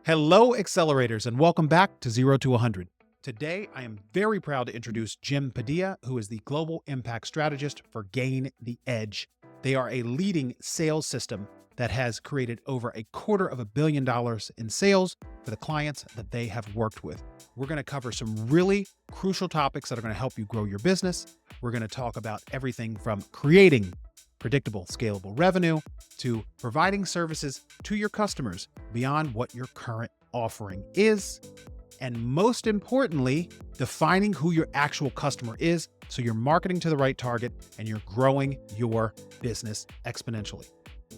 Hello, Accelerators, and welcome back to 0 to 100. Today, I am very proud to introduce Jim Padilla, who is the Global Impact Strategist for Gain the Edge. They are a leading sales system that has created over $250 million in sales for the clients that they have worked with. We're going to cover some really crucial topics that are going to help you grow your business. We're going to talk about everything from creating predictable, scalable revenue to providing services to your customers beyond what your current offering is. And most importantly, defining who your actual customer is so you're marketing to the right target and you're growing your business exponentially.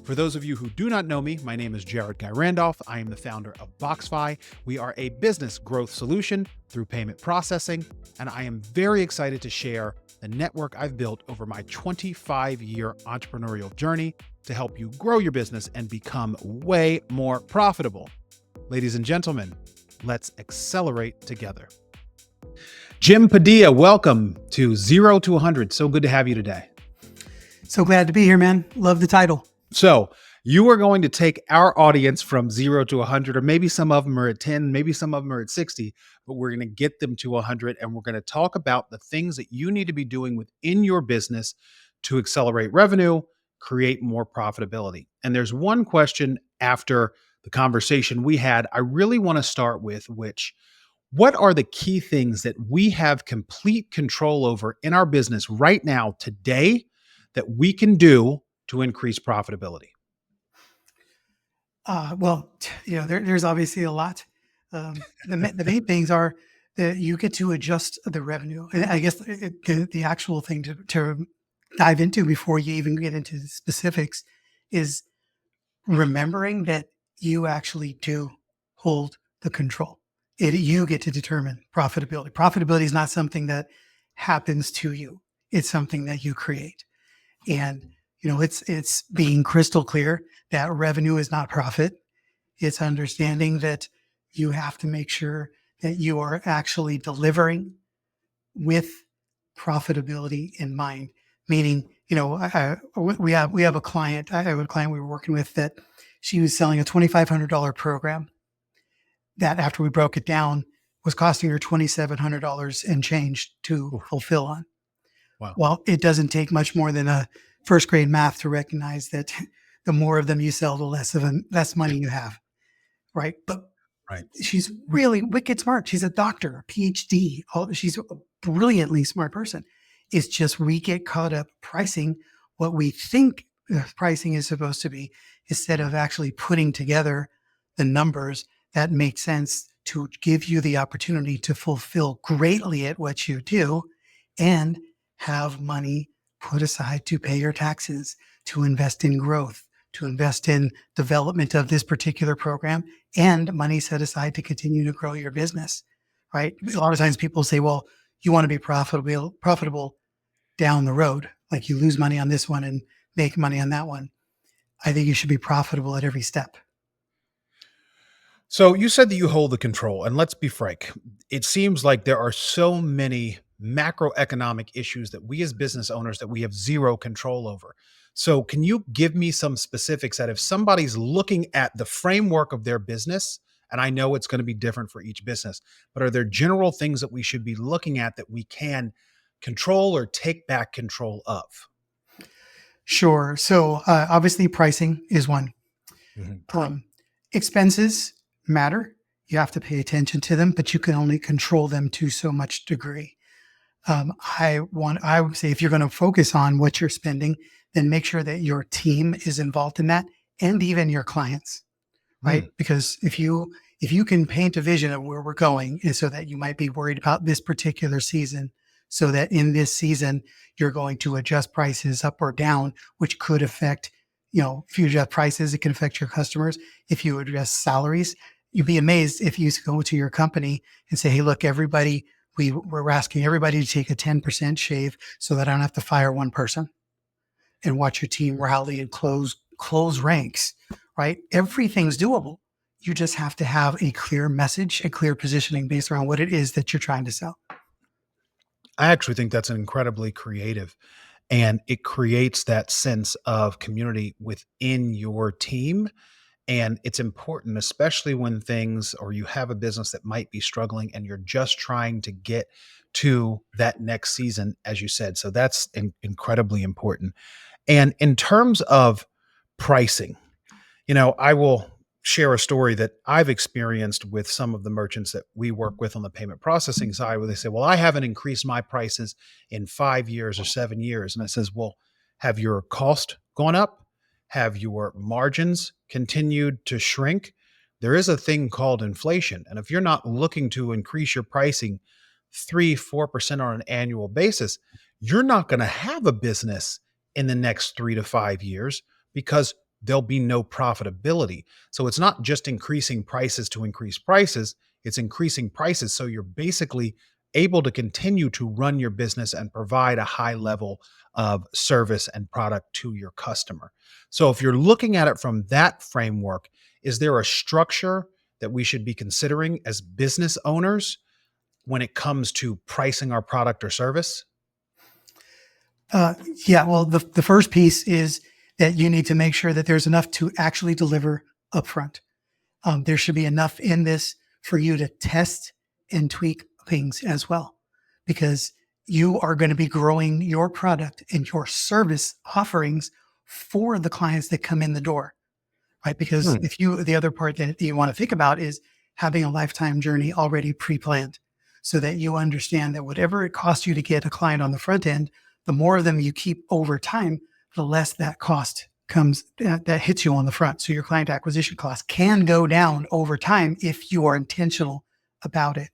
For those of you who do not know me, my name is Jared Guy Randolph. I am the founder of BoxFi. We are a business growth solution through payment processing, and I am very excited to share the network I've built over my 25-year entrepreneurial journey to help you grow your business and become way more profitable. Ladies and gentlemen, let's accelerate together. Jim Padilla, welcome to 0 to 100. So good to have you today. So glad to be here, man. Love the title. So you are going to take our audience from 0 to 100, or maybe some of them are at 10, maybe some of them are at 60, but we're going to get them to 100. And we're going to talk about the things that you need to be doing within your business to accelerate revenue, create more profitability. And there's one question after the conversation we had I really want to start with, which, what are the key things that we have complete control over in our business right now, today, that we can do to increase profitability? There's obviously a lot. The main things are that you get to adjust the revenue. And I guess the actual thing to dive into before you even get into the specifics is remembering that you actually do hold the control. You get to determine profitability. Profitability is not something that happens to you. It's something that you create. And it's being crystal clear that revenue is not profit. It's understanding that you have to make sure that you are actually delivering with profitability in mind. Meaning, we have a client. I have a client we were working with that she was selling a $2,500 program that, after we broke it down, was costing her $2,700 and change to fulfill on. Wow. Well, it doesn't take much more than a first grade math to recognize that the more of them you sell, the less money you have, right? But right. She's really wicked smart. She's a doctor, a PhD. She's a brilliantly smart person. It's just we get caught up pricing what we think pricing is supposed to be instead of actually putting together the numbers that make sense to give you the opportunity to fulfill greatly at what you do and have money put aside to pay your taxes, to invest in growth, to invest in development of this particular program, and money set aside to continue to grow your business, right? A lot of times people say, well, you want to be profitable down the road. Like you lose money on this one and make money on that one. I think you should be profitable at every step. So you said that you hold the control, and let's be frank. It seems like there are so many macroeconomic issues that we as business owners that we have zero control over. So can you give me some specifics that if somebody's looking at the framework of their business, and I know it's going to be different for each business, but are there general things that we should be looking at that we can control or take back control of? Sure. So obviously pricing is one. Mm-hmm. Expenses matter. You have to pay attention to them, but you can only control them to so much degree. I would say if you're going to focus on what you're spending, then make sure that your team is involved in that, and even your clients, right? Because if you can paint a vision of where we're going, and so that you might be worried about this particular season, so that in this season you're going to adjust prices up or down, which could affect, if you adjust prices, it can affect your customers. If you adjust salaries, you'd be amazed if you go to your company and say, hey, look, everybody, we're asking everybody to take a 10% shave so that I don't have to fire one person, and watch your team rally and close ranks, right? Everything's doable. You just have to have a clear message, a clear positioning based around what it is that you're trying to sell. I actually think that's incredibly creative, and it creates that sense of community within your team. And it's important, especially when things or you have a business that might be struggling and you're just trying to get to that next season, as you said. So that's incredibly important. And in terms of pricing, I will share a story that I've experienced with some of the merchants that we work with on the payment processing side, where they say, well, I haven't increased my prices in 5 years or 7 years. And I says, well, have your cost gone up? Have your margins continued to shrink? There is a thing called inflation. And if you're not looking to increase your pricing 3, 4% on an annual basis, you're not going to have a business in the next 3 to 5 years because there'll be no profitability. So it's not just increasing prices to increase prices, it's increasing prices so you're basically able to continue to run your business and provide a high level of service and product to your customer. So if you're looking at it from that framework, is there a structure that we should be considering as business owners when it comes to pricing our product or service? Uh, yeah, well, the first piece is that you need to make sure that there's enough to actually deliver upfront. There should be enough in this for you to test and tweak things as well, because you are going to be growing your product and your service offerings for the clients that come in the door, right? Because Hmm. the other part that you want to think about is having a lifetime journey already pre-planned so that you understand that whatever it costs you to get a client on the front end, the more of them you keep over time, the less that cost comes that hits you on the front. So your client acquisition cost can go down over time if you are intentional about it.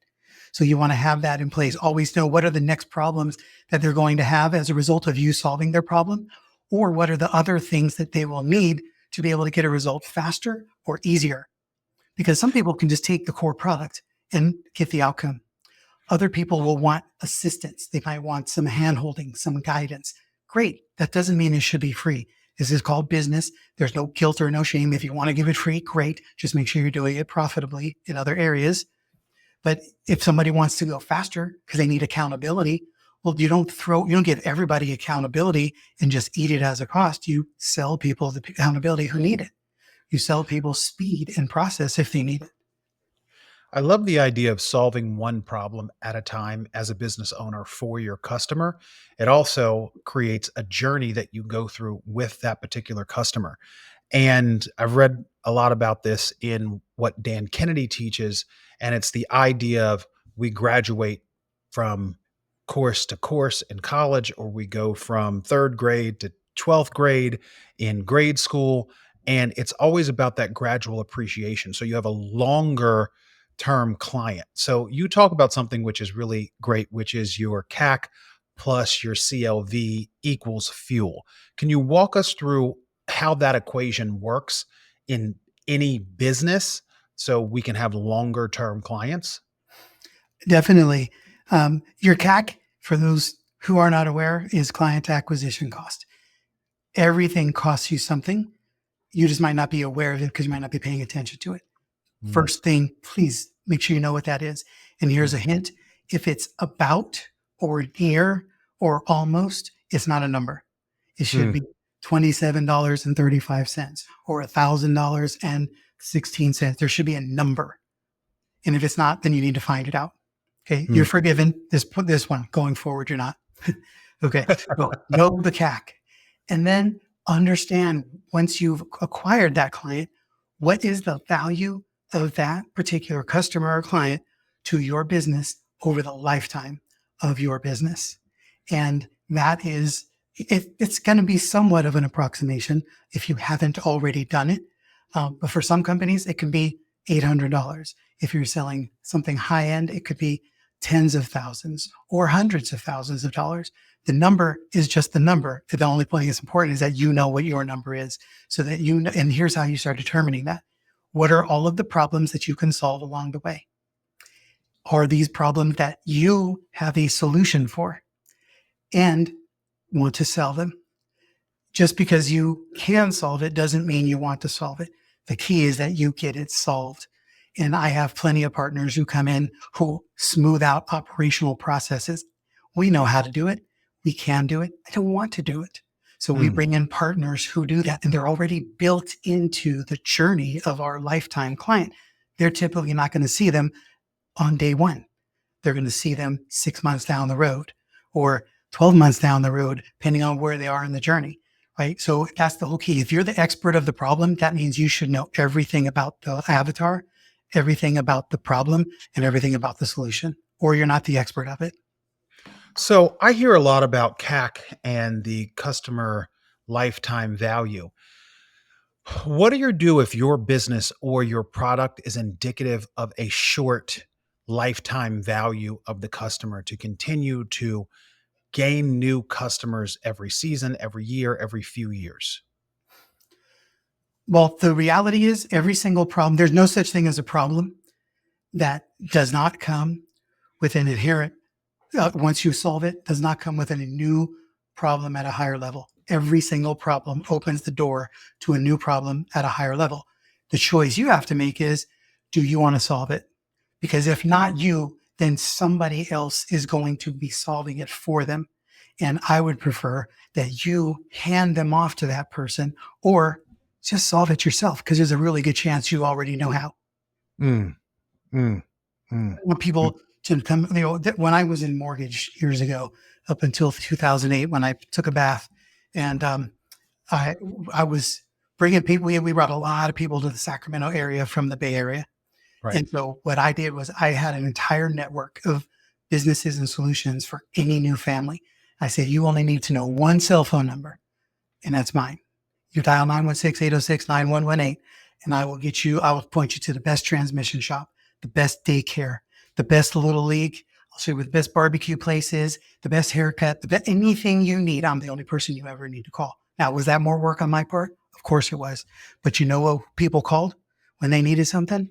So you want to have that in place. Always know what are the next problems that they're going to have as a result of you solving their problem, or what are the other things that they will need to be able to get a result faster or easier. Because some people can just take the core product and get the outcome. Other people will want assistance. They might want some handholding, some guidance. Great. That doesn't mean it should be free. This is called business. There's no guilt or no shame. If you want to give it free, great. Just make sure you're doing it profitably in other areas. But if somebody wants to go faster because they need accountability, well, you don't give everybody accountability and just eat it as a cost. You sell people the accountability who need it. You sell people speed and process if they need it. I love the idea of solving one problem at a time as a business owner for your customer. It also creates a journey that you go through with that particular customer. And I've read a lot about this in what Dan Kennedy teaches. And it's the idea of we graduate from course to course in college, or we go from third grade to 12th grade in grade school. And it's always about that gradual appreciation. So you have a longer term client. So you talk about something which is really great, which is your CAC plus your CLV equals fuel. Can you walk us through how that equation works in any business so we can have longer term clients? Definitely. Your CAC, for those who are not aware, is client acquisition cost. Everything costs you something. You just might not be aware of it because you might not be paying attention to it. Mm, First thing, please make sure you know what that is. And here's a mm, hint. If it's about or near or almost, it's not a number. It should mm, be $27.35 or $1,000.16. There should be a number. And if it's not, then you need to find it out. Okay. You're mm. forgiven. This one going forward, you're not. Okay. So know the CAC, and then understand, once you've acquired that client, what is the value of that particular customer or client to your business over the lifetime of your business. And that is, it's going to be somewhat of an approximation if you haven't already done it. But for some companies, it can be $800. If you're selling something high end, it could be tens of thousands or hundreds of thousands of dollars. The number is just the number. The only thing that's important is that you know what your number is, so that you know. And here's how you start determining that. What are all of the problems that you can solve along the way? Are these problems that you have a solution for and want to sell them? Just because you can solve it doesn't mean you want to solve it. The key is that you get it solved. And I have plenty of partners who come in who smooth out operational processes. We know how to do it. We can do it. I don't want to do it. So we Mm. bring in partners who do that, and they're already built into the journey of our lifetime client. They're typically not going to see them on day one. They're going to see them 6 months down the road or 12 months down the road, depending on where they are in the journey, right? So that's the whole key. If you're the expert of the problem, that means you should know everything about the avatar, everything about the problem, and everything about the solution, or you're not the expert of it. So I hear a lot about CAC and the customer lifetime value. What do you do if your business or your product is indicative of a short lifetime value of the customer to continue to gain new customers every season, every year, every few years? Well, the reality is every single problem, there's no such thing as a problem that does not come with an inherent once you solve it, does not come with a new problem at a higher level. Every single problem opens the door to a new problem at a higher level. The choice you have to make is, do you want to solve it? Because if not you, then somebody else is going to be solving it for them. And I would prefer that you hand them off to that person or just solve it yourself because there's a really good chance you already know how. Mm, mm, mm, Want mm. people to come, when I was in mortgage years ago, up until 2008, when I took a bath and I, I was bringing people, we brought a lot of people to the Sacramento area from the Bay Area. Right. And so what I did was I had an entire network of businesses and solutions for any new family. I said, you only need to know one cell phone number, and that's mine. You dial 916-806-9118, and I will point you to the best transmission shop, the best daycare, the best little league. I'll show you where the best barbecue place is, the best haircut, anything you need. I'm the only person you ever need to call. Now, was that more work on my part? Of course it was. But you know what people called when they needed something?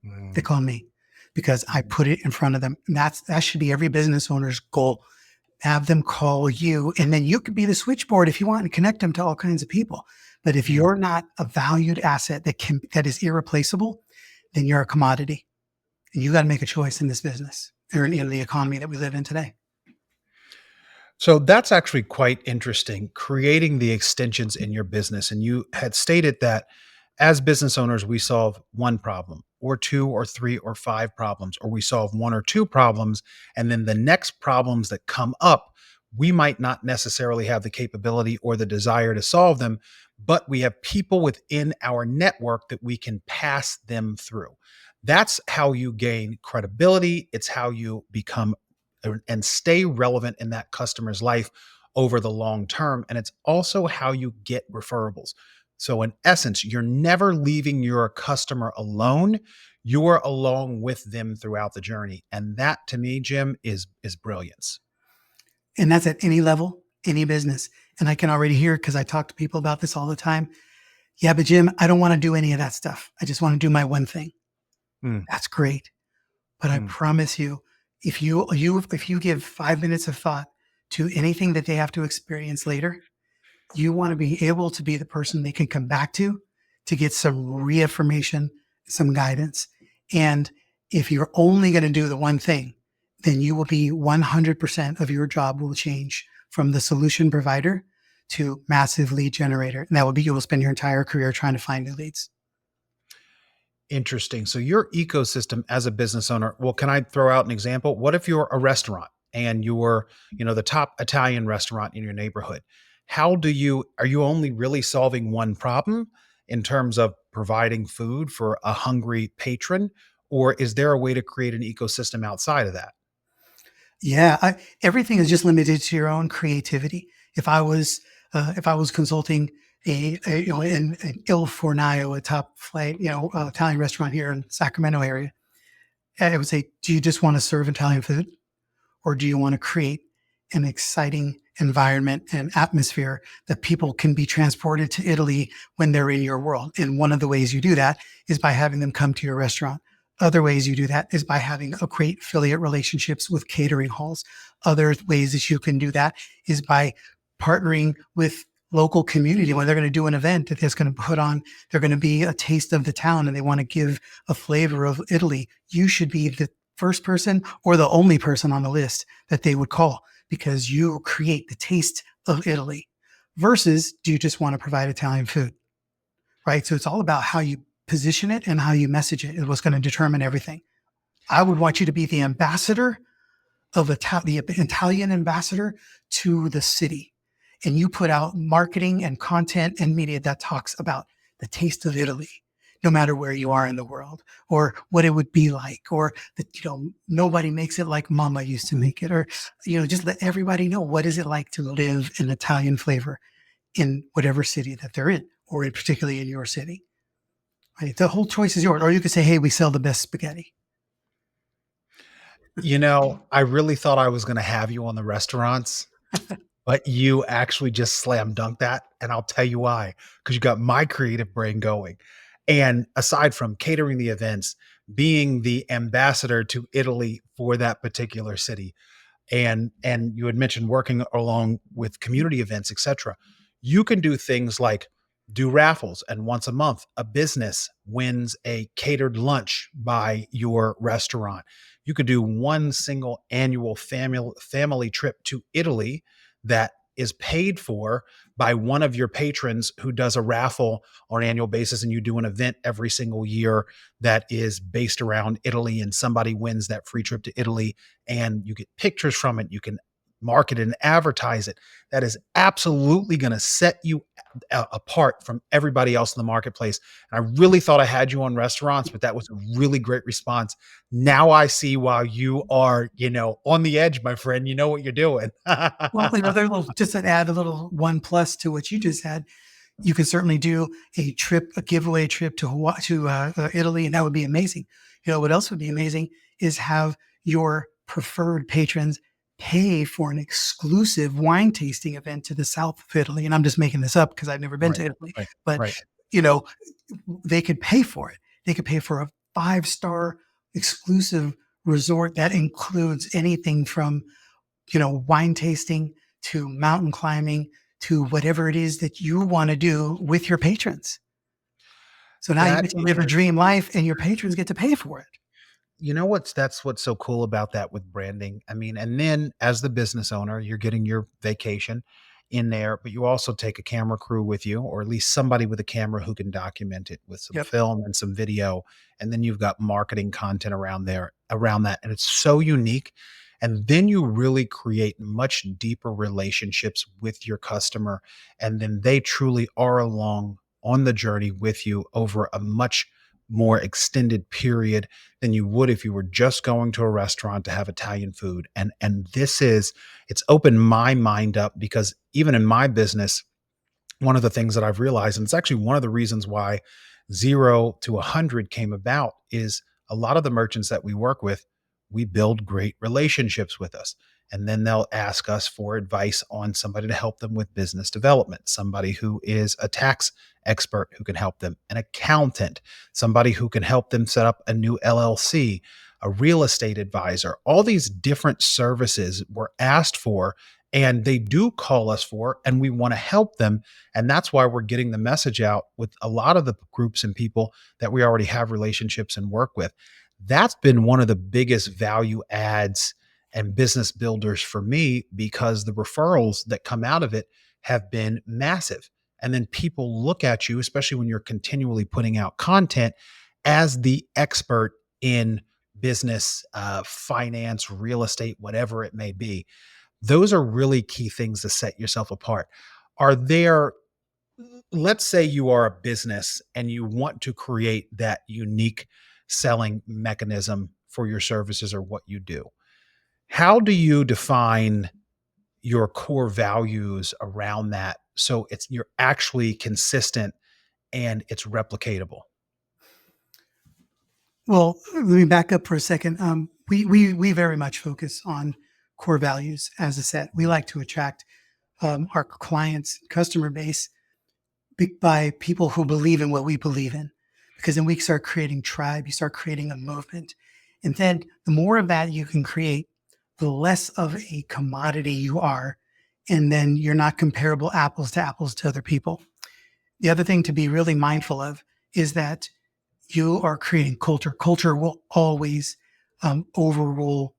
They Mm, called me because I put it in front of them. And that should be every business owner's goal. Have them call you, and then you could be the switchboard if you want and connect them to all kinds of people. But if mm. you're not a valued asset that is irreplaceable, then you're a commodity. And you got to make a choice in this business or in the economy that we live in today. So that's actually quite interesting, creating the extensions in your business. And you had stated that as business owners, we solve one problem or two or three or five problems, or we solve one or two problems. And then the next problems that come up, we might not necessarily have the capability or the desire to solve them, but we have people within our network that we can pass them through. That's how you gain credibility. It's how you become and stay relevant in that customer's life over the long term. And it's also how you get referables. So, in essence, you're never leaving your customer alone. You're along with them throughout the journey. And that to me, Jim, is brilliance. And that's at any level, any business. And I can already hear because I talk to people about this all the time. Yeah, but Jim, I don't want to do any of that stuff. I just want to do my one thing. Mm, That's great. But I mm, promise you, if you give 5 minutes of thought to anything that they have to experience later, you want to be able to be the person they can come back to get some reaffirmation, some guidance. And if you're only going to do the one thing, then you will be 100% of your job will change from the solution provider to massive lead generator. And that will be, you will spend your entire career trying to find new leads. interesting. So, your ecosystem as a business owner, well, can I throw out an example? What if you're a restaurant and you're, the top Italian restaurant in your neighborhood? Are you only really solving one problem in terms of providing food for a hungry patron? Or is there a way to create an ecosystem outside of that? Yeah, everything is just limited to your own creativity. If I was consulting in Il Fornaio, a top flight Italian restaurant here in Sacramento area, I would say, do you just want to serve Italian food, or do you want to create an exciting environment and atmosphere that people can be transported to Italy when they're in your world? And one of the ways you do that is by having them come to your restaurant. Other ways you do that is by having a great affiliate relationships with catering halls. Other ways that you can do that is by partnering with local community when they're going to do an event that is going to put on, they're going to be a taste of the town and they want to give a flavor of Italy. You should be the first person or the only person on the list that they would call because you create the taste of Italy. versus do you just want to provide Italian food, right? So it's all about how you position it and how you message it is what's going to determine everything. I would want you to be the ambassador of the Italian ambassador to the city. And you put out marketing and content and media that talks about the taste of Italy, no matter where you are in the world, or what it would be like, or that, nobody makes it like mama used to make it, or, just let everybody know what is it like to live in Italian flavor in whatever city that they're in, or particularly in your city. Right? The whole choice is yours. Or you could say, hey, we sell the best spaghetti. I really thought I was going to have you on the restaurants, but you actually just slam dunked that. And I'll tell you why, because you got my creative brain going. And aside from catering the events, being the ambassador to Italy for that particular city, and you had mentioned working along with community events, etc. You can do things like do raffles, and once a month a business wins a catered lunch by your restaurant. You could do one single annual family trip to Italy that is paid for by one of your patrons who does a raffle on an annual basis, and you do an event every single year that is based around Italy, and somebody wins that free trip to Italy, and you get pictures from it. You can market it and advertise it. That is absolutely going to set you apart from everybody else in the marketplace. And I really thought I had you on restaurants, but that was a really great response. Now I see why you are, on the edge, my friend. You know what you're doing. Well, just to add a little one plus to what you just had, you could certainly do a giveaway trip to Hawaii, to Italy, and that would be amazing. What else would be amazing is have your preferred patrons pay for an exclusive wine tasting event to the south of Italy. And I'm just making this up because I've never been Right, to Italy, right, but right. you know, they could pay for it. They could pay for a 5-star exclusive resort that includes anything from, wine tasting to mountain climbing to whatever it is that you want to do with your patrons. So now you That get to live a dream life and your patrons get to pay for it. That's what's so cool about that with branding. I mean, and then as the business owner, you're getting your vacation in there, but you also take a camera crew with you, or at least somebody with a camera who can document it with some Yep. film and some video. And then you've got marketing content around that. And it's so unique. And then you really create much deeper relationships with your customer. And then they truly are along on the journey with you over a much more extended period than you would if you were just going to a restaurant to have Italian food. And it's opened my mind up, because even in my business, one of the things that I've realized, and it's actually one of the reasons why 0 to 100 came about, is a lot of the merchants that we work with, we build great relationships with us. And then they'll ask us for advice on somebody to help them with business development, somebody who is a tax expert who can help them, an accountant, somebody who can help them set up a new LLC, a real estate advisor. All these different services were asked for, and they do call us for, and we want to help them. And that's why we're getting the message out with a lot of the groups and people that we already have relationships and work with. That's been one of the biggest value adds and business builders for me, because the referrals that come out of it have been massive. And then people look at you, especially when you're continually putting out content, as the expert in business, finance, real estate, whatever it may be. Those are really key things to set yourself apart. Are there, let's say you are a business and you want to create that unique selling mechanism for your services or what you do. How do you define your core values around that, so you're actually consistent and it's replicatable? Well, let me back up for a second. We very much focus on core values as a set. We like to attract our clients, customer base, by people who believe in what we believe in, because then we start creating tribe. You start creating a movement, and then the more of that you can create, the less of a commodity you are, and then you're not comparable apples to other people. The other thing to be really mindful of is that you are creating culture. Culture will always overrule,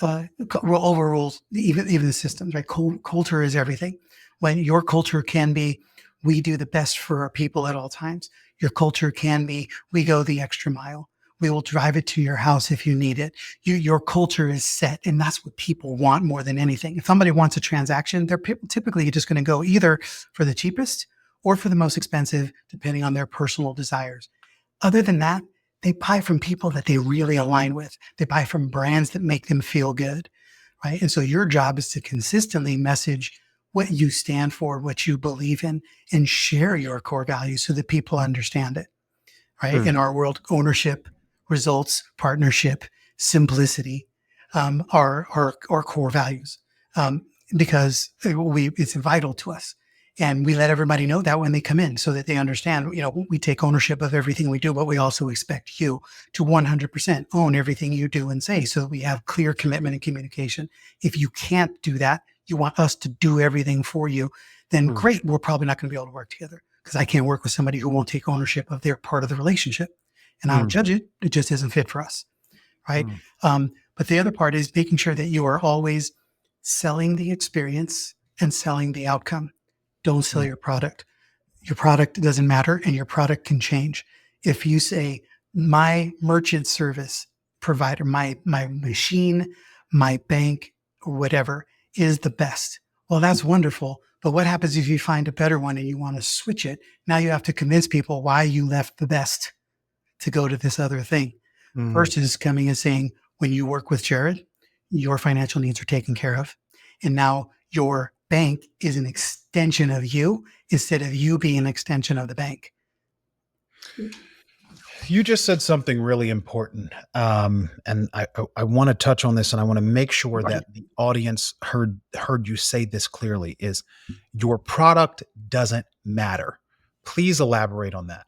will overrule even the systems. Right? Culture is everything. When your culture can be, we do the best for our people at all times. Your culture can be, we go the extra mile. We will drive it to your house if you need it. Your culture is set, and that's what people want more than anything. If somebody wants a transaction, they're typically just going to go either for the cheapest or for the most expensive, depending on their personal desires. Other than that, they buy from people that they really align with. They buy from brands that make them feel good, right? And so your job is to consistently message what you stand for, what you believe in, and share your core values so that people understand it, right? Mm, In our world, ownership, results, partnership, simplicity are core values because it's vital to us. And we let everybody know that when they come in so that they understand, we take ownership of everything we do, but we also expect you to 100% own everything you do and say so that we have clear commitment and communication. If you can't do that, you want us to do everything for you, then mm, great, we're probably not going to be able to work together because I can't work with somebody who won't take ownership of their part of the relationship. And I don't mm, judge it. It just isn't fit for us. Right. mm, But the other part is making sure that you are always selling the experience and selling the outcome. Don't sell mm, your product. Your product doesn't matter and your product can change. If you say, my merchant service provider, my machine, my bank, or whatever is the best. Well, that's wonderful. But what happens if you find a better one and you want to switch it? Now you have to convince people why you left the best to go to this other thing mm. versus coming and saying, when you work with Jared, your financial needs are taken care of. And now your bank is an extension of you instead of you being an extension of the bank. You just said something really important, and I want to touch on this, and I want to make sure Right. that the audience heard you say this clearly. Is your product doesn't matter? Please elaborate on that.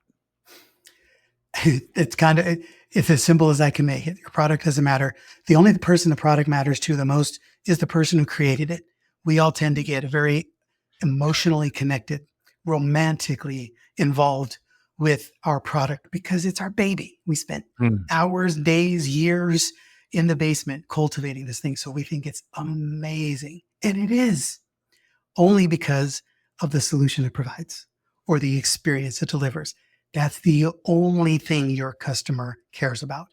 It's as simple as I can make it. Your product doesn't matter. The only person the product matters to the most is the person who created it. We all tend to get very emotionally connected, romantically involved with our product because it's our baby. We spent Mm, hours, days, years in the basement cultivating this thing. So we think it's amazing. And it is only because of the solution it provides or the experience it delivers. That's the only thing your customer cares about.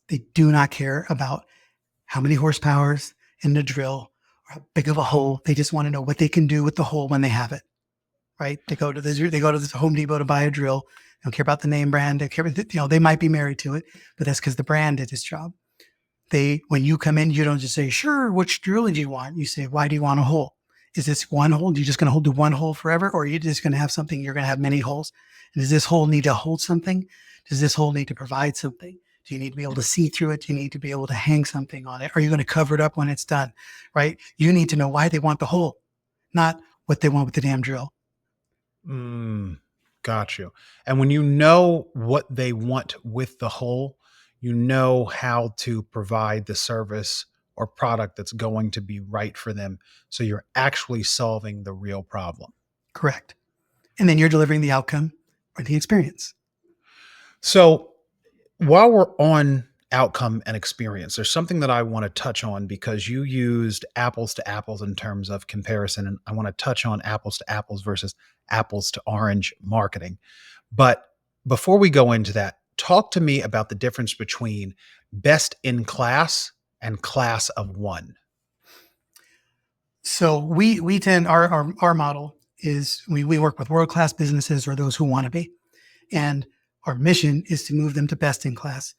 They do not care about how many horsepowers in the drill or how big of a hole. They just want to know what they can do with the hole when they have it. Right? They go to the Home Depot to buy a drill. They don't care about the name brand. They care, they might be married to it, but that's because the brand did its job. When you come in, you don't just say, sure, which drill do you want? You say, why do you want a hole? Is this one hole? Are you just going to do one hole forever? Or are you just going to have something, you're going to have many holes? And does this hole need to hold something? Does this hole need to provide something? Do you need to be able to see through it? Do you need to be able to hang something on it? Are you going to cover it up when it's done? Right? You need to know why they want the hole, not what they want with the damn drill. mm, got you. And when you know what they want with the whole, you know how to provide the service or product that's going to be right for them. So you're actually solving the real problem. Correct. And then you're delivering the outcome or the experience. So while we're on outcome and experience, there's something that I want to touch on because you used apples to apples in terms of comparison. And I want to touch on apples to apples versus apples to orange marketing. But before we go into that, talk to me about the difference between best in class and class of one. So we tend our model is we work with world class businesses or those who want to be, and our mission is to move them to best in class.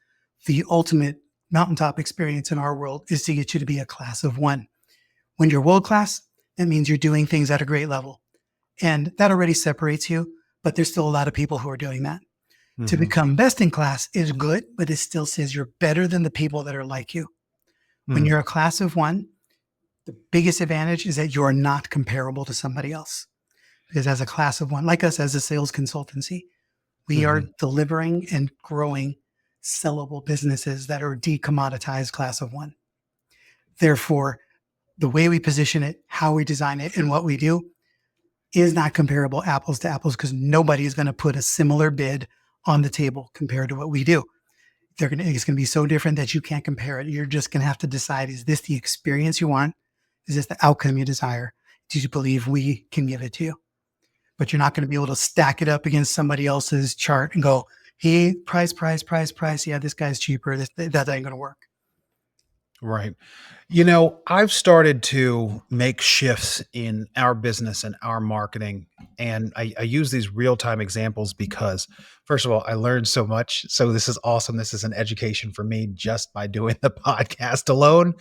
The ultimate mountaintop experience in our world is to get you to be a class of one. When you're world class, that means you're doing things at a great level, and that already separates you. But there's still a lot of people who are doing that. To Mhm, become best in class is good, but it still says you're better than the people that are like you. When mm, you're a class of one, the biggest advantage is that you're not comparable to somebody else. Because as a class of one, like us as a sales consultancy, we are mhm, delivering and growing sellable businesses that are decommoditized class of one. Therefore, the way we position it, how we design it, and what we do is not comparable apples to apples because nobody is going to put a similar bid on the table compared to what we do. It's going to be so different that you can't compare it. You're just going to have to decide, is this the experience you want? Is this the outcome you desire? do you believe we can give it to you? But you're not going to be able to stack it up against somebody else's chart and go, he price, price, price, price. Yeah, this guy's cheaper. That ain't going to work. Right. I've started to make shifts in our business and our marketing. And I use these real time examples because, first of all, I learned so much. So this is awesome. This is an education for me just by doing the podcast alone.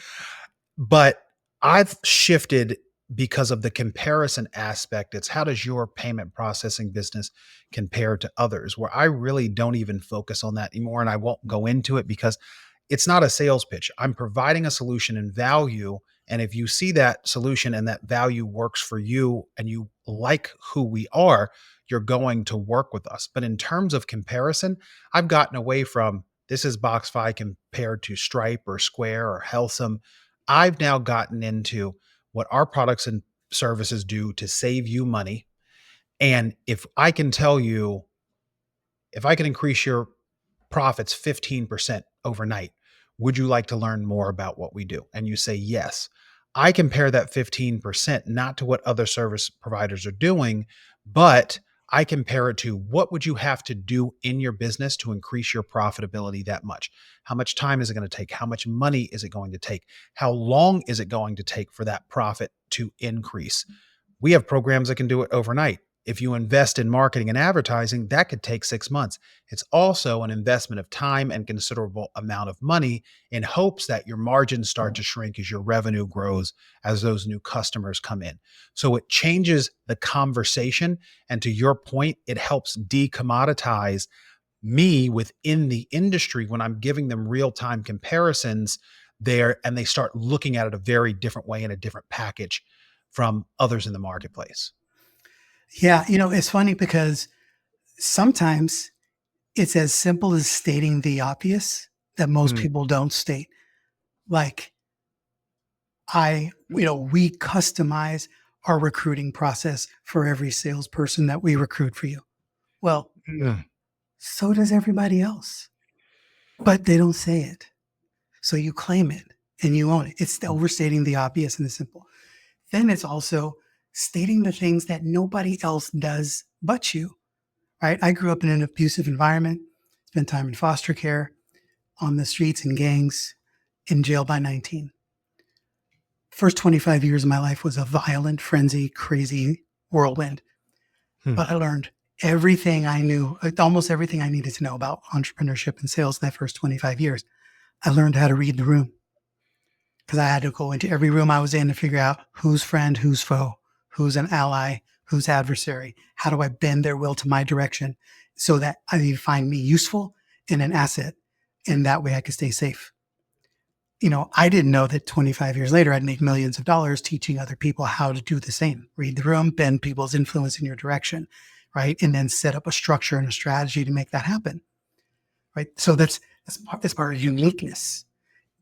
But I've shifted because of the comparison aspect. It's how does your payment processing business compare to others, where I really don't even focus on that anymore. And I won't go into it because it's not a sales pitch. I'm providing a solution and value. And if you see that solution and that value works for you and you like who we are, you're going to work with us. But in terms of comparison, I've gotten away from this is BoxFi compared to Stripe or Square or Helsum. I've now gotten into what our products and services do to save you money. And if I can tell you, if I can increase your profits 15% overnight, would you like to learn more about what we do? And you say yes. I compare that 15% not to what other service providers are doing, but I compare it to what would you have to do in your business to increase your profitability that much? How much time is it going to take? How much money is it going to take? How long is it going to take for that profit to increase? We have programs that can do it overnight. If you invest in marketing and advertising, that could take 6 months. It's also an investment of time and considerable amount of money in hopes that your margins start to shrink as your revenue grows, as those new customers come in. So it changes the conversation. And to your point, it helps decommoditize me within the industry when I'm giving them real time comparisons there, and they start looking at it a very different way in a different package from others in the marketplace. Yeah. It's funny because sometimes it's as simple as stating the obvious that most Hmm. people don't state. Like, we customize our recruiting process for every salesperson that we recruit for you. Well, Mm. so does everybody else, but they don't say it. So you claim it and you own it. It's overstating the obvious and the simple. Then it's also stating the things that nobody else does but you, right? I grew up in an abusive environment, spent time in foster care, on the streets in gangs, in jail by 19. First 25 years of my life was a violent, frenzy, crazy whirlwind. Hmm. But I learned everything I knew, almost everything I needed to know about entrepreneurship and sales in that first 25 years. I learned how to read the room because I had to go into every room I was in to figure out who's friend, who's foe, who's an ally, who's adversary. How do I bend their will to my direction so that they find me useful and an asset? And that way I could stay safe. I didn't know that 25 years later, I'd make millions of dollars teaching other people how to do the same, read the room, bend people's influence in your direction, right? And then set up a structure and a strategy to make that happen, right? So that's part of uniqueness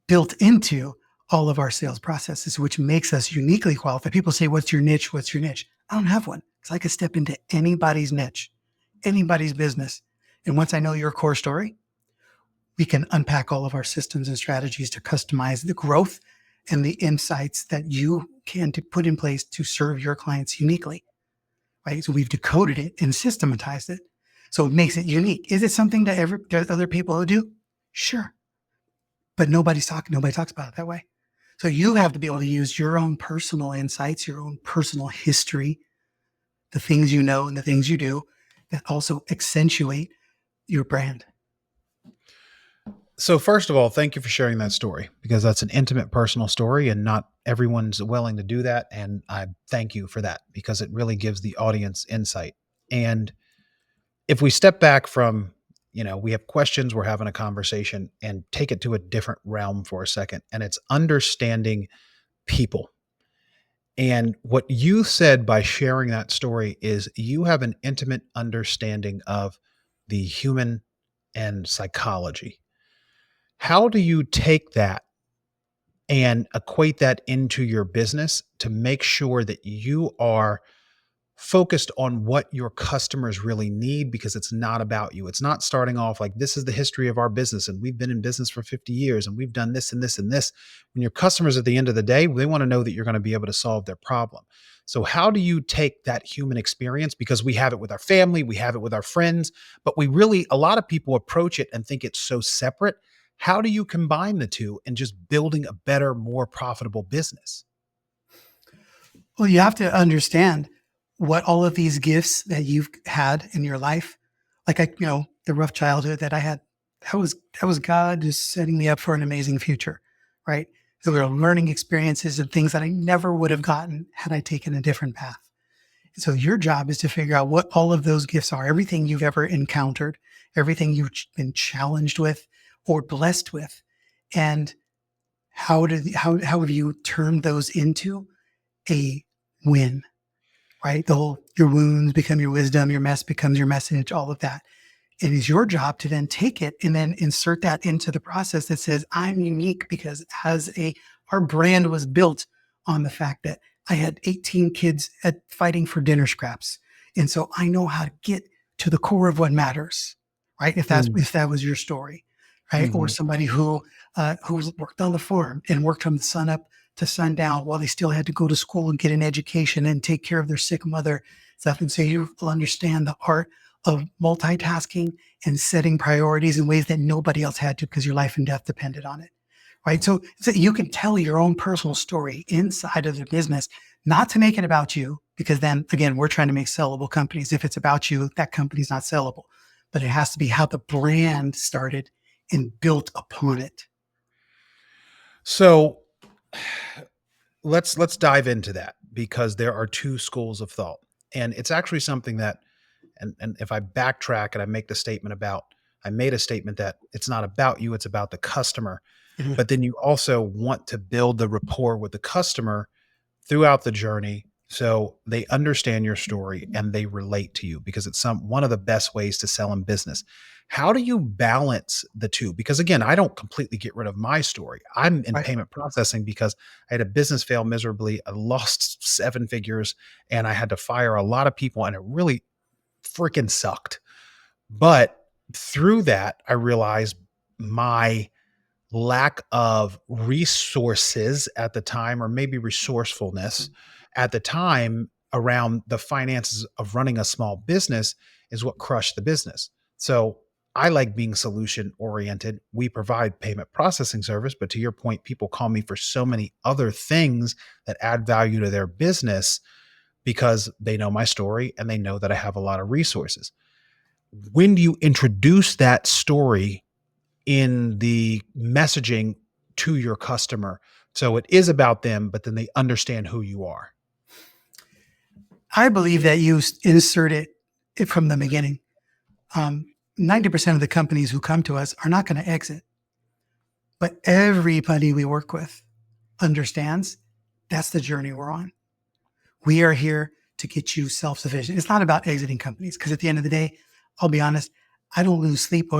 built into all of our sales processes, which makes us uniquely qualified. People say, what's your niche? What's your niche? I don't have one because I could step into anybody's niche, anybody's business. And once I know your core story, we can unpack all of our systems and strategies to customize the growth and the insights that you can to put in place to serve your clients uniquely, right? So we've decoded it and systematized it. So it makes it unique. Is it something that other people do? Sure. But nobody talks about it that way. So you have to be able to use your own personal insights, your own personal history, the things you know and the things you do that also accentuate your brand. So, first of all, thank you for sharing that story because that's an intimate personal story and not everyone's willing to do that. And I thank you for that because it really gives the audience insight. And if we step back from, we have questions, we're having a conversation and take it to a different realm for a second, and it's understanding people. And what you said by sharing that story is you have an intimate understanding of the human and psychology. How do you take that and equate that into your business to make sure that you are focused on what your customers really need because it's not about you. It's not starting off like this is the history of our business and we've been in business for 50 years and we've done this and this and this. When your customers at the end of the day, they want to know that you're going to be able to solve their problem. So how do you take that human experience, because we have it with our family, we have it with our friends, but we really, a lot of people approach it and think it's so separate. How do you combine the two and just building a better, more profitable business? Well, you have to understand what all of these gifts that you've had in your life, like the rough childhood that I had, that was God just setting me up for an amazing future, right? So there were learning experiences and things that I never would have gotten had I taken a different path. So your job is to figure out what all of those gifts are, everything you've ever encountered, everything you've been challenged with or blessed with, and how have you turned those into a win, right? The whole your wounds become your wisdom, your mess becomes your message, all of that. It is your job to then take it and then insert that into the process that says, I'm unique because our brand was built on the fact that I had 18 kids fighting for dinner scraps. And so I know how to get to the core of what matters, right? If that was your story, right? Or Mm-hmm. somebody who worked on the farm and worked from the sun up to sundown while they still had to go to school and get an education and take care of their sick mother. Stuff. And so you will understand the art of multitasking and setting priorities in ways that nobody else had to because your life and death depended on it. Right. So you can tell your own personal story inside of the business, not to make it about you, because then again, we're trying to make sellable companies. If it's about you, that company's not sellable, but it has to be how the brand started and built upon it. So let's dive into that, because there are two schools of thought, and it's actually something that, and if I backtrack and I made a statement that it's not about you, it's about the customer. Mhm. But then you also want to build the rapport with the customer throughout the journey so they understand your story and they relate to you, because it's one of the best ways to sell in business. How do you balance the two? Because again, I don't completely get rid of my story. I'm in Right. payment processing because I had a business fail miserably. I lost seven figures and I had to fire a lot of people, and it really freaking sucked. But through that, I realized my lack of resources at the time, or maybe resourcefulness at the time around the finances of running a small business, is what crushed the business. So I like being solution oriented. We provide payment processing service, but to your point, people call me for so many other things that add value to their business because they know my story and they know that I have a lot of resources. When do you introduce that story in the messaging to your customer, so it is about them, but then they understand who you are? I believe that you insert it from the beginning. Um, 90% of the companies who come to us are not going to exit, but everybody we work with understands that's the journey we're on. We are here to get you self-sufficient. It's not about exiting companies because at the end of the day, I'll be honest, I don't lose sleep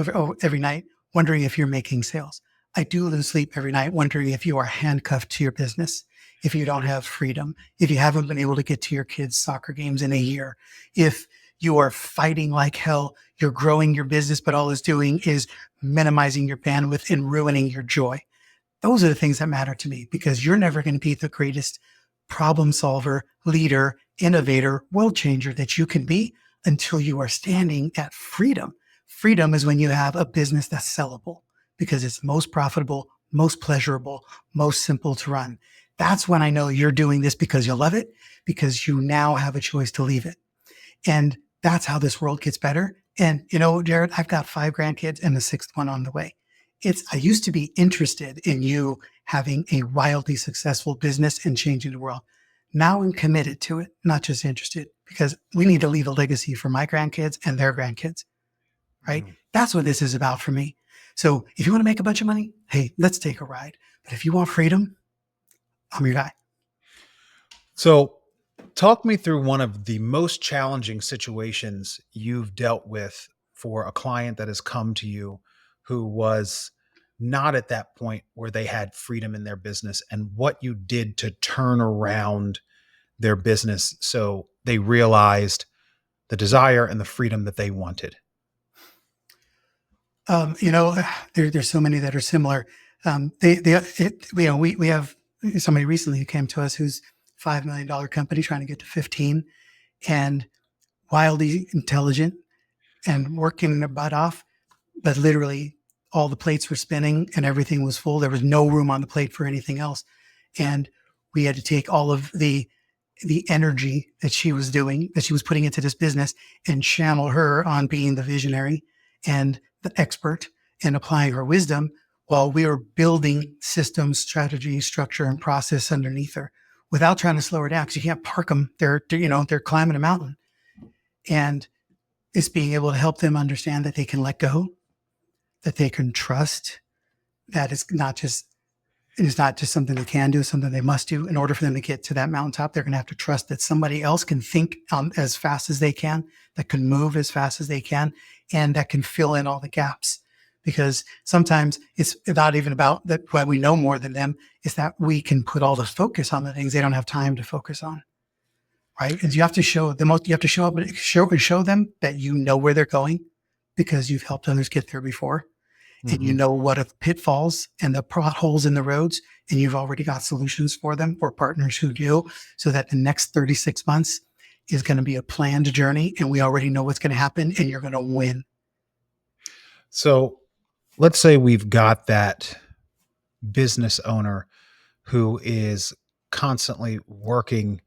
every night wondering if you're making sales. I do lose sleep every night wondering if you are handcuffed to your business, if you don't have freedom, if you haven't been able to get to your kids' soccer games in a year, if you are fighting like hell, you're growing your business, but all it's doing is minimizing your bandwidth and ruining your joy. Those are the things that matter to me because you're never going to be the greatest problem solver, leader, innovator, world changer that you can be until you are standing at freedom. Freedom is when you have a business that's sellable because it's most profitable, most pleasurable, most simple to run. That's when I know you're doing this because you love it, because you now have a choice to leave it. And that's how this world gets better. And, Jared, I've got 5 grandkids and the sixth one on the way. I used to be interested in you having a wildly successful business and changing the world. Now I'm committed to it, not just interested, because we need to leave a legacy for my grandkids and their grandkids, right? Mm. That's what this is about for me. So if you want to make a bunch of money, hey, let's take a ride. But if you want freedom, I'm your guy. So talk me through one of the most challenging situations you've dealt with for a client that has come to you who was not at that point where they had freedom in their business, and what you did to turn around their business so they realized the desire and the freedom that they wanted? You know, there's so many that are similar. We have somebody recently who came to us who's $5 million company trying to get to 15, and wildly intelligent and working their butt off, but literally all the plates were spinning and everything was full. There was no room on the plate for anything else, and we had to take all of the energy that she was doing, that she was putting into this business, and channel her on being the visionary and the expert and applying her wisdom while we were building systems, strategy, structure, and process underneath her without trying to slow her down. Because you can't park them. They're climbing a mountain. And it's being able to help them understand that they can let go, that they can trust, that it's not just something they can do, it's something they must do. In order for them to get to that mountaintop, they're going to have to trust that somebody else can think as fast as they can, that can move as fast as they can, and that can fill in all the gaps. Because sometimes it's not even about that why we know more than them, is that we can put all the focus on the things they don't have time to focus on. Right? And you have to show up and show them that you know where they're going because you've helped others get there before. And you know what are the pitfalls and the potholes in the roads, and you've already got solutions for them or partners who do, so that the next 36 months is going to be a planned journey, and we already know what's going to happen, and you're going to win. So let's say we've got that business owner who is constantly working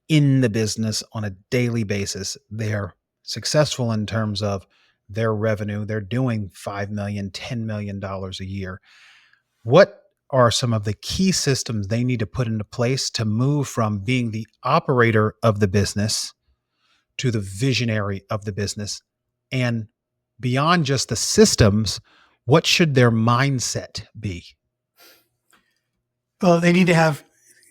in the business on a daily basis. They're successful in terms of their revenue. They're doing $5 million, $10 million a year. What are some of the key systems they need to put into place to move from being the operator of the business to the visionary of the business? And beyond just the systems, what should their mindset be? Well, they need to have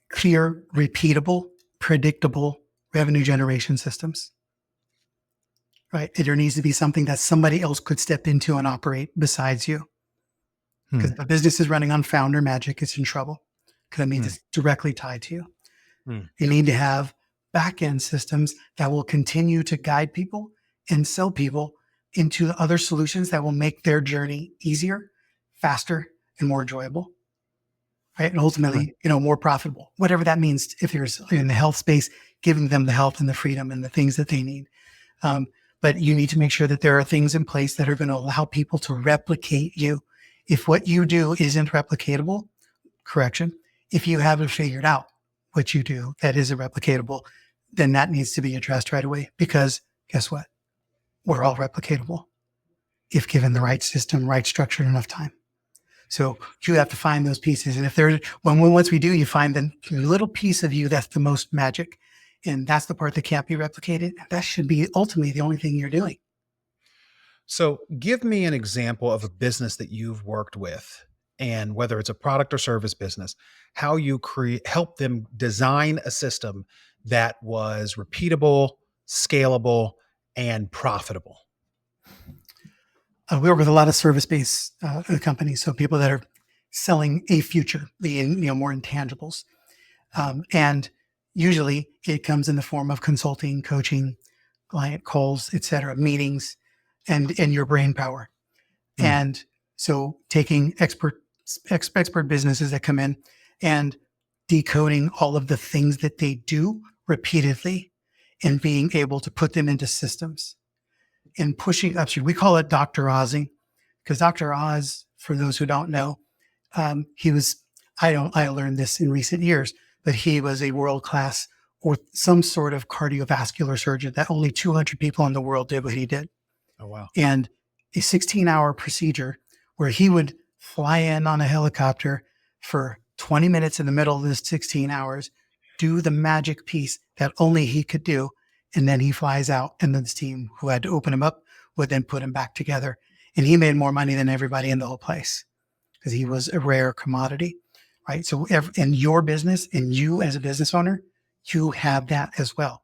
clear, repeatable, predictable revenue generation systems. Right? There needs to be something that somebody else could step into and operate besides you. Because if a business is running on founder magic, it's in trouble. Because it means it's directly tied to you. You need to have back-end systems that will continue to guide people and sell people into other solutions that will make their journey easier, faster, and more enjoyable. Right? And ultimately, more profitable, whatever that means. If there's in the health space, giving them the health and the freedom and the things that they need. But you need to make sure that there are things in place that are going to allow people to replicate you. If what you do isn't replicatable, correction, if you haven't figured out what you do that isn't replicatable, then that needs to be addressed right away. Because guess what? We're all replicatable if given the right system, right structure, and enough time. So you have to find those pieces. And if once we do, you find the little piece of you that's the most magic. And that's the part that can't be replicated. That should be ultimately the only thing you're doing. So give me an example of a business that you've worked with, and whether it's a product or service business, how you help them design a system that was repeatable, scalable, and profitable. We work with a lot of service-based companies. So people that are selling a future, more intangibles. And usually it comes in the form of consulting, coaching, client calls, et cetera, meetings, and your brain power. And so taking expert businesses that come in and decoding all of the things that they do repeatedly and being able to put them into systems and pushing upstream. We call it Dr. Ozing, because Dr. Oz, for those who don't know, I learned this in recent years, but he was a world-class or some sort of cardiovascular surgeon that only 200 people in the world did what he did. Oh, wow. And a 16-hour procedure where he would fly in on a helicopter for 20 minutes in the middle of this 16 hours, do the magic piece that only he could do. And then he flies out, and then this team who had to open him up would then put him back together. And he made more money than everybody in the whole place because he was a rare commodity, right? So in your business and you as a business owner, you have that as well.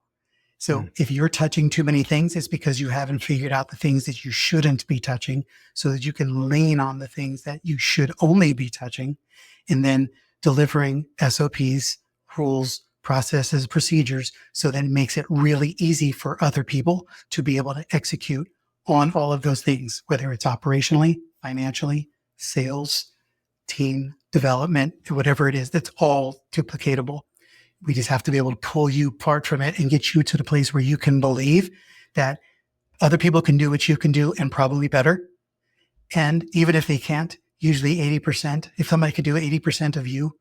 So if you're touching too many things, it's because you haven't figured out the things that you shouldn't be touching so that you can lean on the things that you should only be touching, and then delivering SOPs, rules, processes, procedures, so that it makes it really easy for other people to be able to execute on all of those things, whether it's operationally, financially, sales, team development, whatever it is, that's all duplicatable. We just have to be able to pull you apart from it and get you to the place where you can believe that other people can do what you can do and probably better. And even if they can't, usually 80%, if somebody could do 80% of you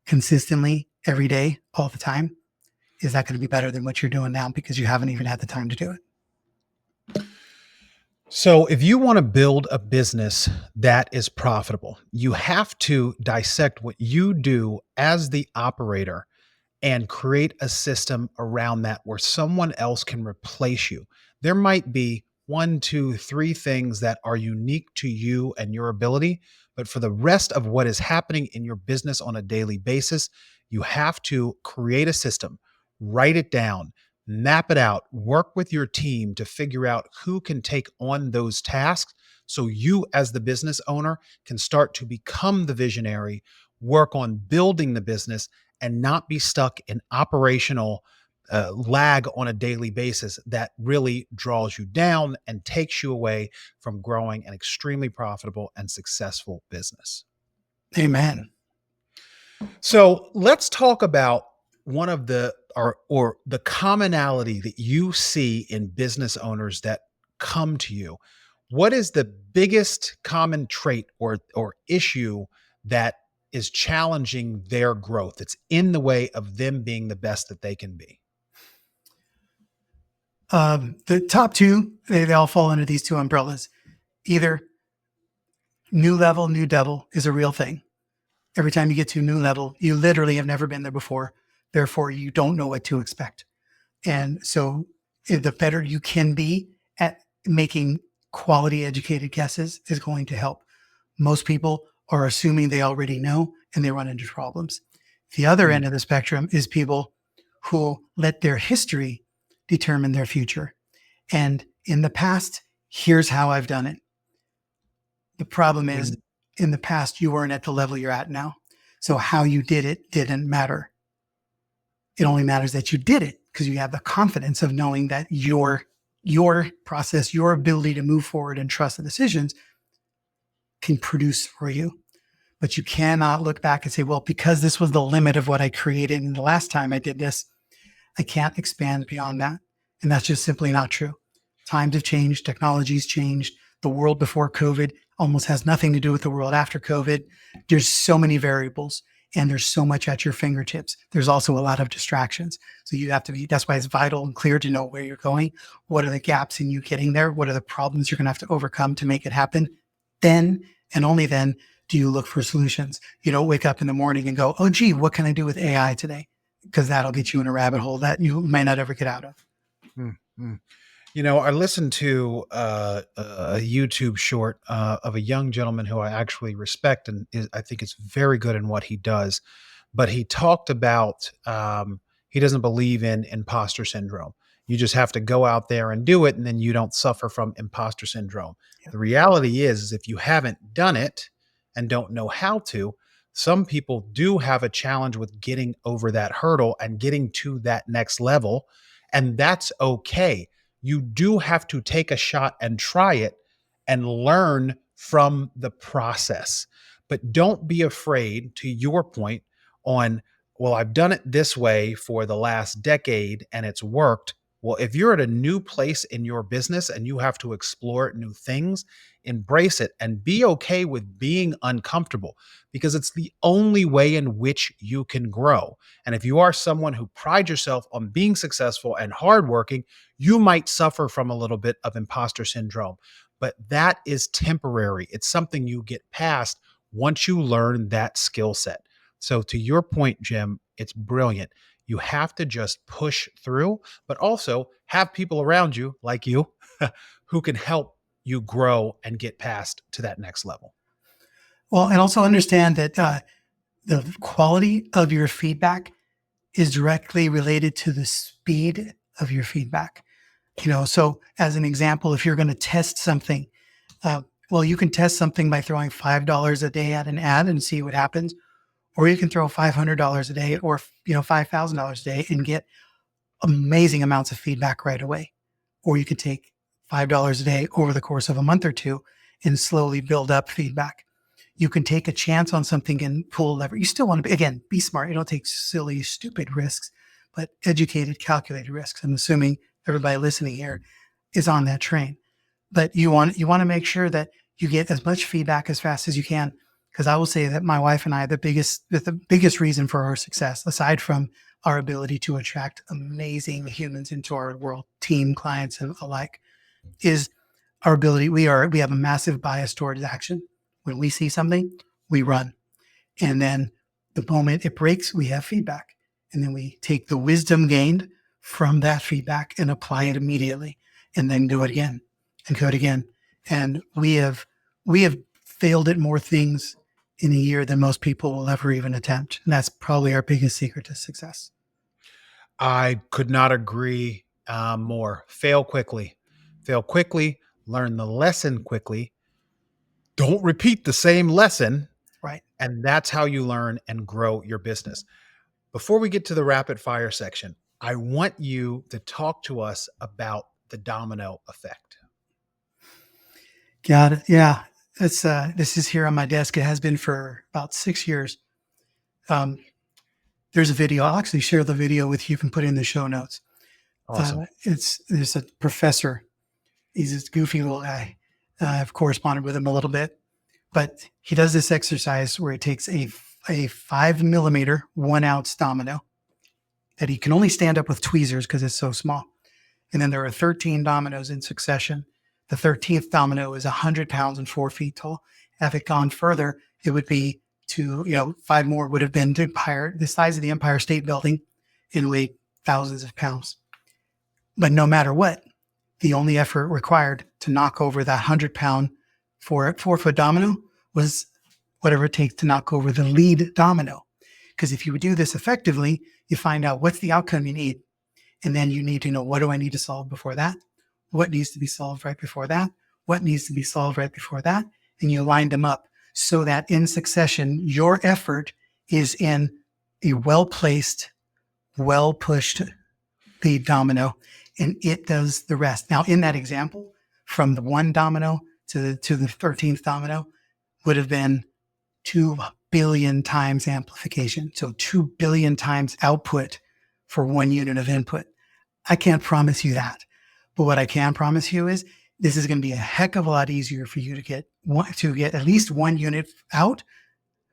consistently every day, all the time, is that going to be better than what you're doing now because you haven't even had the time to do it? So, if you want to build a business that is profitable, you have to dissect what you do as the operator and create a system around that where someone else can replace you. There might be one, two, three things that are unique to you and your ability, but for the rest of what is happening in your business on a daily basis, you have to create a system, write it down, map it out, work with your team to figure out who can take on those tasks so you, as the business owner, can start to become the visionary, work on building the business, and not be stuck in operational lag on a daily basis that really draws you down and takes you away from growing an extremely profitable and successful business. Amen. So let's talk about one of the or the commonality that you see in business owners that come to you. What is the biggest common trait or issue that is challenging their growth? It's in the way of them being the best that they can be. The top two, they all fall under these two umbrellas. Either new level, new devil is a real thing. Every time you get to a new level, you literally have never been there before. Therefore, you don't know what to expect. And so the better you can be at making quality educated guesses is going to help. Most people are assuming they already know and they run into problems. The other end of the spectrum is people who let their history determine their future. And in the past, here's how I've done it. The problem is in the past, you weren't at the level you're at now. So how you did it didn't matter. It only matters that you did it because you have the confidence of knowing that your process, your ability to move forward and trust the decisions can produce for you. But you cannot look back and say, well, because this was the limit of what I created and the last time I did this, I can't expand beyond that. And that's just simply not true. Times have changed. Technology's changed. The world before COVID almost has nothing to do with the world after COVID. There's so many variables and there's so much at your fingertips. There's also a lot of distractions. So you have to be, that's why it's vital and clear to know where you're going. What are the gaps in you getting there? What are the problems you're going to have to overcome to make it happen? Then, and only then, do you look for solutions. You don't wake up in the morning and go, oh, gee, what can I do with AI today? Because that'll get you in a rabbit hole that you may not ever get out of. Mm-hmm. You know, I listened to a YouTube short of a young gentleman who I actually respect and I think is very good in what he does. But he talked about he doesn't believe in imposter syndrome. You just have to go out there and do it, and then you don't suffer from imposter syndrome. Yep. The reality is if you haven't done it and don't know how to, some people do have a challenge with getting over that hurdle and getting to that next level. And that's okay. You do have to take a shot and try it and learn from the process. But don't be afraid, to your point, on, well, I've done it this way for the last decade and it's worked. Well, if you're at a new place in your business and you have to explore new things, embrace it and be okay with being uncomfortable because it's the only way in which you can grow. And if you are someone who prides yourself on being successful and hardworking, you might suffer from a little bit of imposter syndrome, but that is temporary. It's something you get past once you learn that skill set. So to your point, Jim, it's brilliant. You have to just push through, but also have people around you like you who can help you grow and get past to that next level. Well, and also understand that the quality of your feedback is directly related to the speed of your feedback. So as an example, if you're going to test something, well, you can test something by throwing $5 a day at an ad and see what happens. or you can throw $500 a day or, $5,000 a day and get amazing amounts of feedback right away. Or you could take $5 a day over the course of a month or two and slowly build up feedback. You can take a chance on something and pull a lever. You still want to be, again, be smart. You don't take silly, stupid risks, but educated, calculated risks. I'm assuming everybody listening here is on that train. But you want to make sure that you get as much feedback as fast as you can. Because I will say that my wife and I, the biggest reason for our success, aside from our ability to attract amazing humans into our world, team, clients, and alike, is our ability. We have a massive bias towards action. When we see something, we run. And then the moment it breaks, we have feedback. And then we take the wisdom gained from that feedback and apply it immediately, and then do it again and do it again. And we have failed at more things in a year than most people will ever even attempt. And that's probably our biggest secret to success. I could not agree more. Fail quickly, learn the lesson quickly. Don't repeat the same lesson. Right. And that's how you learn and grow your business. Before we get to the rapid fire section, I want you to talk to us about the domino effect. Got it. Yeah. This is here on my desk. It has been for about 6 years. Um, there's a video. I'll actually share the video with you. You can put it in the show notes. Awesome. There's a professor. He's this goofy little guy. I've corresponded with him a little bit, but he does this exercise where he takes a 5 millimeter, 1 ounce domino that he can only stand up with tweezers because it's so small. And then there are 13 dominoes in succession. The 13th domino is 100 pounds and 4 feet tall. If it gone further, it would be five more would have been the size of the Empire State Building and weighed thousands of pounds. But no matter what, the only effort required to knock over that 100-pound 4-foot domino was whatever it takes to knock over the lead domino. Because if you would do this effectively, you find out what's the outcome you need. And then you need to know, what do I need to solve before that? What needs to be solved right before that? What needs to be solved right before that? And you line them up so that in succession, your effort is in a well-placed, well-pushed lead domino, and it does the rest. Now, in that example, from the 1 domino to the 13th domino would have been 2 billion times amplification. So 2 billion times output for 1 unit of input. I can't promise you that. But what I can promise you is this is going to be a heck of a lot easier for you to get at least 1 unit out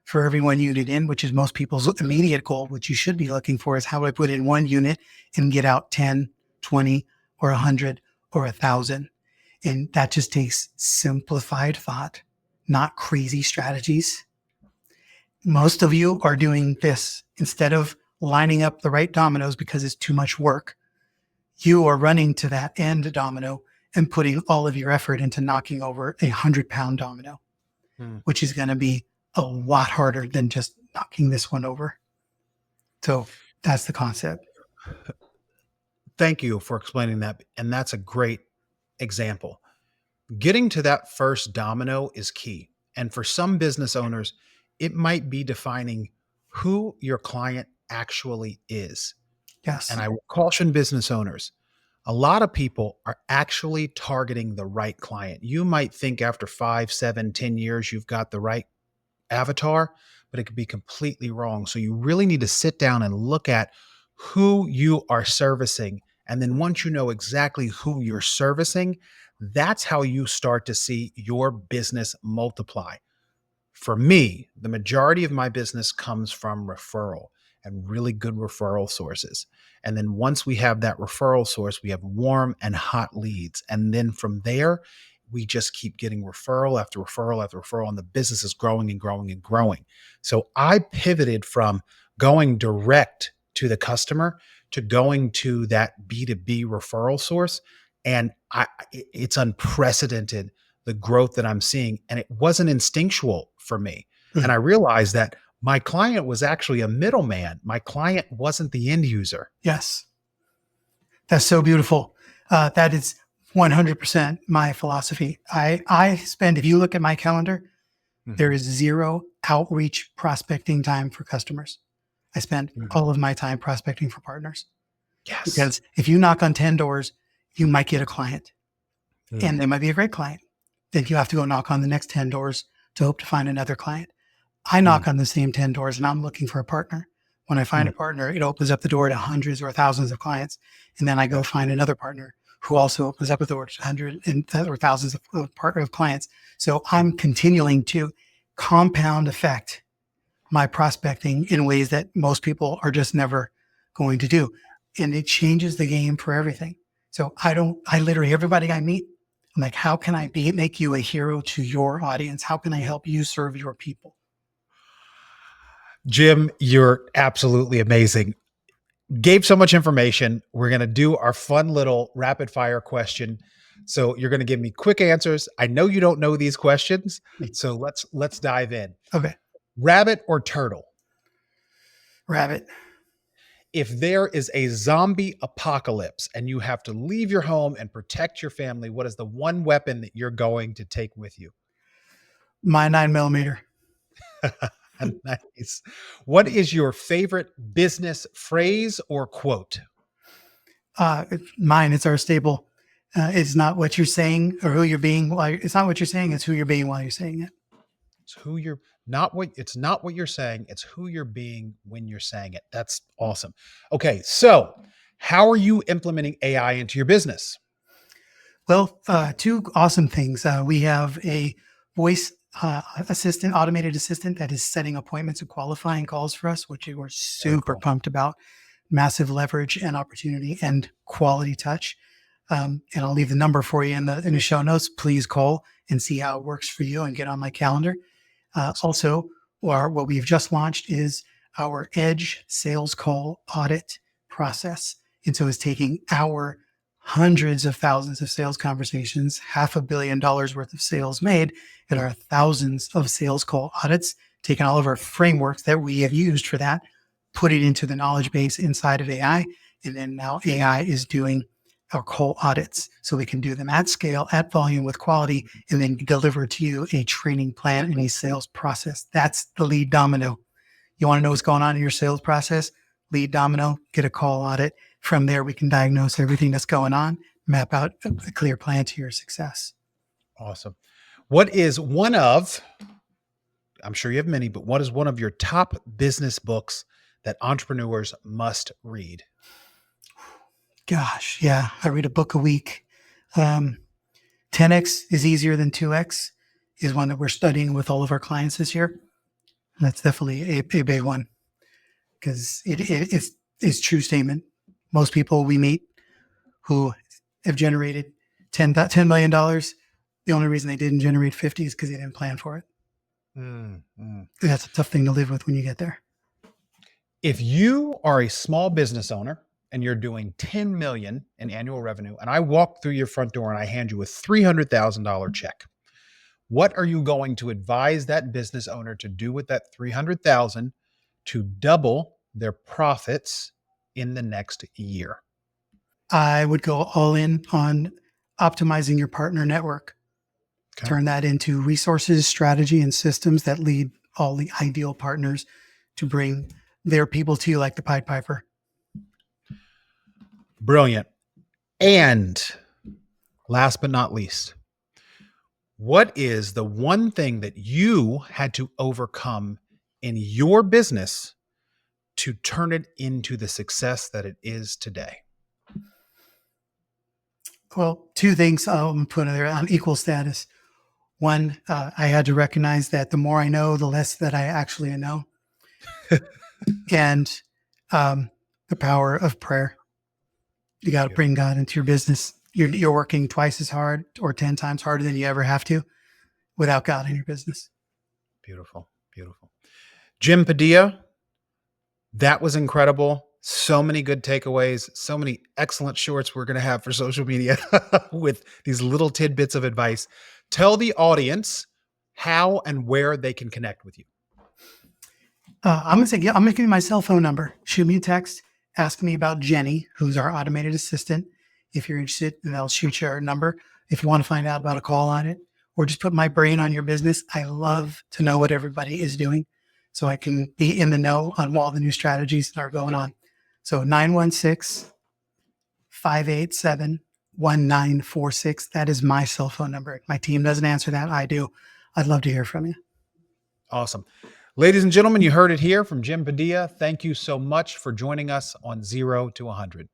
for every 1 unit in, which is most people's immediate goal. What you should be looking for is, how do I put in 1 unit and get out 10, 20, or 100 or 1,000? And that just takes simplified thought, not crazy strategies. Most of you are doing this instead of lining up the right dominoes because it's too much work. You are running to that end domino and putting all of your effort into knocking over a 100-pound domino, which is going to be a lot harder than just knocking this one over. So that's the concept. Thank you for explaining that. And that's a great example. Getting to that first domino is key. And for some business owners, it might be defining who your client actually is. Yes. And I will caution business owners, a lot of people are actually targeting the right client. You might think after 5, 7, 10 years, you've got the right avatar, but it could be completely wrong. So you really need to sit down and look at who you are servicing. And then once you know exactly who you're servicing, that's how you start to see your business multiply. For me, the majority of my business comes from referral and really good referral sources. And then once we have that referral source, we have warm and hot leads. And then from there, we just keep getting referral after referral after referral, and the business is growing and growing and growing. So I pivoted from going direct to the customer to going to that B2B referral source. And it's unprecedented, the growth that I'm seeing. And it wasn't instinctual for me. And I realized that my client was actually a middleman. My client wasn't the end user. Yes. That's so beautiful. That is 100% my philosophy. I spend, if you look at my calendar, There is zero outreach prospecting time for customers. I spend all of my time prospecting for partners. Yes. Because if you knock on 10 doors, you might get a client and they might be a great client. Then you have to go knock on the next 10 doors to hope to find another client. I knock on the same 10 doors and I'm looking for a partner. When I find a partner, it opens up the door to hundreds or thousands of clients. And then I go find another partner who also opens up the door to hundreds or thousands of clients. So I'm continuing to compound effect my prospecting in ways that most people are just never going to do. And it changes the game for everything. So I literally, everybody I meet, I'm like, how can I make you a hero to your audience? How can I help you serve your people? Jim, you're absolutely amazing. Gave so much information. We're going to do our fun little rapid fire question. So you're going to give me quick answers. I know you don't know these questions, so let's dive in. Okay. Rabbit or turtle? Rabbit. If there is a zombie apocalypse and you have to leave your home and protect your family, what is the one weapon that you're going to take with you? My 9mm. Nice. What is your favorite business phrase or quote? Mine, it's our staple. It's not what you're saying or who you're being. It's not what you're saying. It's who you're being while you're saying it. It's not what you're saying. It's who you're being when you're saying it. That's awesome. Okay. So how are you implementing AI into your business? Well, two awesome things. We have a voice assistant, automated assistant that is setting appointments and qualifying calls for us, which we're super pumped about. Massive leverage and opportunity and quality touch. And I'll leave the number for you in the show notes. Please call and see how it works for you and get on my calendar. Also, what we've just launched is our Edge sales call audit process. And so it's taking our hundreds of thousands of sales conversations, $500 million worth of sales made, and our thousands of sales call audits, taking all of our frameworks that we have used for that, put it into the knowledge base inside of AI. And then now AI is doing our call audits so we can do them at scale, at volume with quality, and then deliver to you a training plan and a sales process. That's the lead domino. You want to know what's going on in your sales process? Lead domino, get a call audit. From there, we can diagnose everything that's going on, map out a clear plan to your success. Awesome. I'm sure you have many, but what is one of your top business books that entrepreneurs must read? Gosh, yeah, I read a book a week. 10x is easier than 2x is one that we're studying with all of our clients this year. That's definitely a big one because it's true statement. Most people we meet who have generated $10 million, the only reason they didn't generate 50 is because they didn't plan for it. That's a tough thing to live with when you get there. If you are a small business owner and you're doing 10 million in annual revenue, and I walk through your front door and I hand you a $300,000 check, what are you going to advise that business owner to do with that 300,000 to double their profits in the next year? I would go all in on optimizing your partner network. Okay. Turn that into resources, strategy, and systems that lead all the ideal partners to bring their people to you like the Pied Piper. Brilliant. And last but not least, what is the one thing that you had to overcome in your business to turn it into the success that it is today? Well, two things I'm putting there on equal status. One, I had to recognize that the more I know, the less that I actually know. And the power of prayer. You got to bring God into your business. You're working twice as hard or 10 times harder than you ever have to without God in your business. Beautiful. Beautiful. Jim Padilla, that was incredible. So many good takeaways, so many excellent shorts we're going to have for social media with these little tidbits of advice. Tell the audience how and where they can connect with you. I'm going to give you my cell phone number. Shoot me a text. Ask me about Jenny, who's our automated assistant. If you're interested, then I'll shoot you our number. If you want to find out about a call on it, or just put my brain on your business, I love to know what everybody is doing so I can be in the know on all the new strategies that are going on. So 916-587-1946. That is my cell phone number. My team doesn't answer that. I do. I'd love to hear from you. Awesome. Ladies and gentlemen, you heard it here from Jim Padilla. Thank you so much for joining us on 0 to 100.